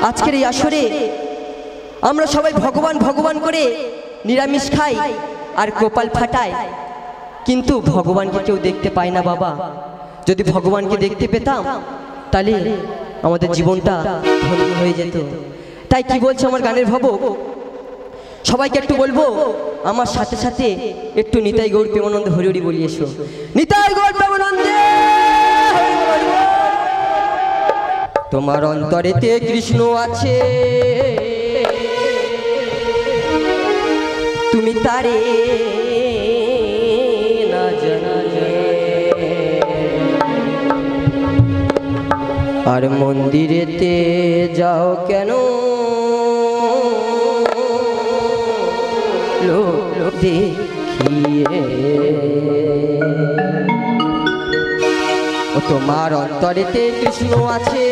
আজকের এই আসরে আমরা সবাই ভগবান ভগবান করে নিরামিষ খাই আর কপাল ফাটাই, কিন্তু ভগবানকে কেউ দেখতে পায় না বাবা। যদি ভগবানকে দেখতে পেতাম তাহলে আমাদের জীবনটা ধন্য হয়ে যেত। তাই কি বলছে আমার গানের ভাবক, সবাইকে একটু বলবো আমার সাথে সাথে একটু নিতাই গৌর প্রেমানন্দ হরি হরি বলি এসো। নিতাই গৌর প্রেমানন্দে তোমার অন্তরেতে কৃষ্ণ আছে, তুমি তারে না জানে, আর মন্দিরেতে যাও কেন লোক দেখিয়ে। তোমার অন্তরেতে কৃষ্ণ আছে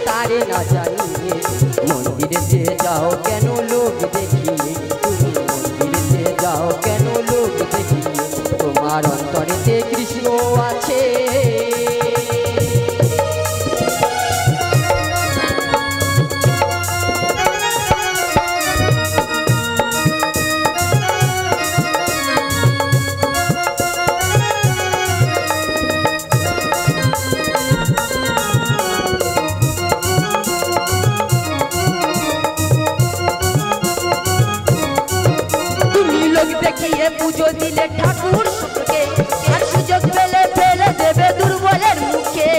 তারে না জানিয়ে, মন্দিরেতে যাও কেন লোক দেখিয়ে, তুমি মন্দিরেতে যাও কেন লোক দেখিয়ে। তোমার অন্তরেতে কৃষ্ণ আছে। পুজো দিলে ঠাকুর সুখকে, আর সুযোগ পেলে ফেলে দেবে দুর্বলের মুখে।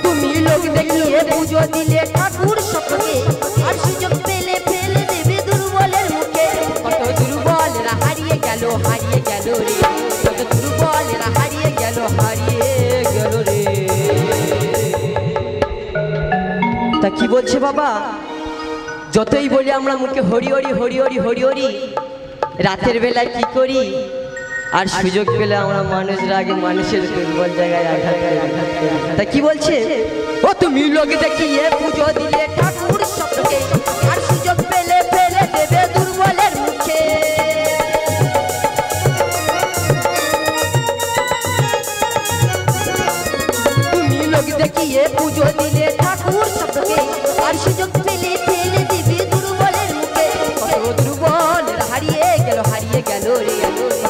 তুমি লোক দেখিয়ে পুজো দিলে ঠাকুর সুখকে, আর সুযোগ পেলে ফেলে দেবে দুর্বলের মুখে। কত দুর্বলরা হারিয়ে গেল রে, কত দুর্বলরা হারিয়ে গেল রে। তা কি বলছে বাবা, যতই বলি আমরা মুখে হরি হরি হরি হরি হরি হরি, রাতের বেলায় কি করি, আর সুযোগ পেলে আমরা মানুষরা আগে মানুষের দুর্বল জায়গায় আঘাত করে। তা কি বলছে, ও তুমি লোক দেখিয়ে পুজো দিলে ঠাকুর সবকে, আর সুযোগ পেলে ফেলে দেবে দুর্বলের মুখে। তুমি লোক দেখিয়ে পুজো দিলে ঠাকুর সবকে, আর সুযোগ পেলে ফেলে দেবে দুর্বলের মুখে। কত দুর্বলের হারিয়ে গেল রে,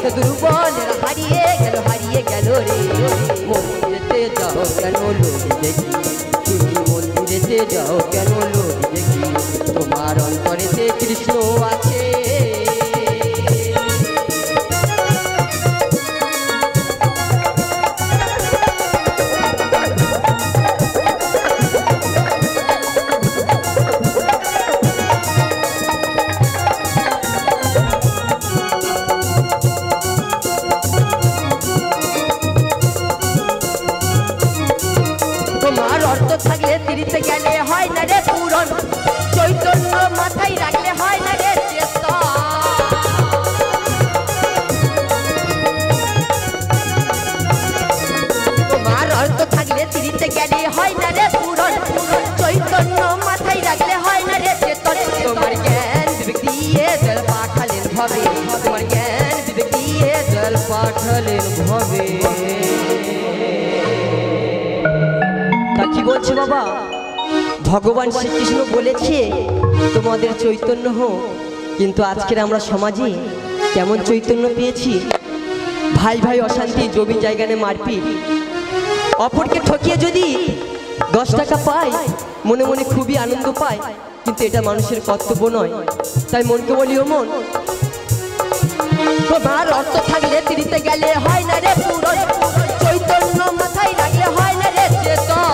কত দুর্বলের হারিয়ে গেল রে। মন্দিরেতে যাও কেন লোক দেখি, তুমি মন্দিরেতে যাও কেন লোক দেখি। তোমার অন্তরেতে কৃষ্ণ আছে। থাকলে তিরিতে গেলে হয় না রে পূরণ, চৈতন্য মাথায় রাখলে হয় না রে চেতন। তোমার অর্থ থাকলে তিরিতে গেলে হয় না রে পূরণ, চৈতন্য মাথায় রাখলে হয় না রে চেতন। তোমার জ্ঞান বিবেক দিয়ে জল পাঠালেন ভবে, তোমার জ্ঞান বিবেক দিয়ে জল পাঠালেন ভবে। কি বলছে বাবা, ভগবান শ্রীকৃষ্ণ বলেছে তোমাদের চৈতন্য হোক, কিন্তু আজকের আমরা সমাজে কেমন চৈতন্য পেয়েছি। ভাই ভাই অশান্তি, জমি জায়গা নিয়ে মারপিট, অপরকে ঠকিয়ে যদি 10 টাকা পায় মনে মনে খুবই আনন্দ পায়, কিন্তু এটা মানুষের কর্তব্য নয়। তাই মনকে বলি, ও মন, তোমার অর্থ থাকলে তিরিতে গেলে হয় না রে পূরণ, চৈতন্য মাথায় রাখলে হয় না রে চেতন।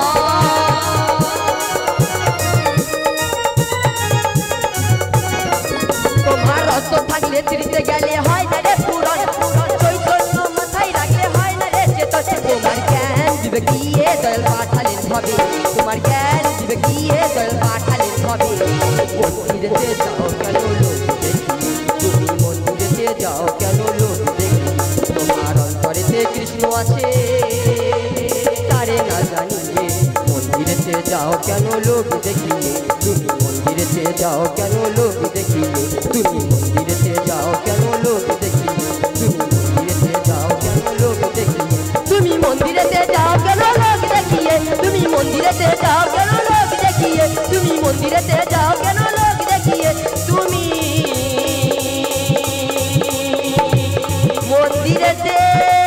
তোমার অর্থ থাকলে তিরিতে গেলে হয় না রে পূরণ, চৈতন্য মাথায় রাখলে হয় না রে চেতন। তোমার জ্ঞান বিবেক দিয়ে জল পাঠালেন ভবে, তোমার জ্ঞান বিবেক দিয়ে জল পাঠালেন ভবে। মন্দিরেতে যাও কেন লোক দেখি, তুমি মন্দিরেতে যাও কেন লোক দেখি। তোমার অন্তরেতে কৃষ্ণ আছে তারে না জানিয়ে, মন্দিরেতে যাও কেন লোক দেখিয়ে। তুমি মন্দিরেতে যাও কেন লোক দেখিয়ে, তুমি মন্দিরেতে যাও কেন লোক দেখিয়ে, তুমি মন্দিরেতে যাও কেন লোক দেখিয়ে, তুমি মন্দিরেতে যাও কেন। দেশে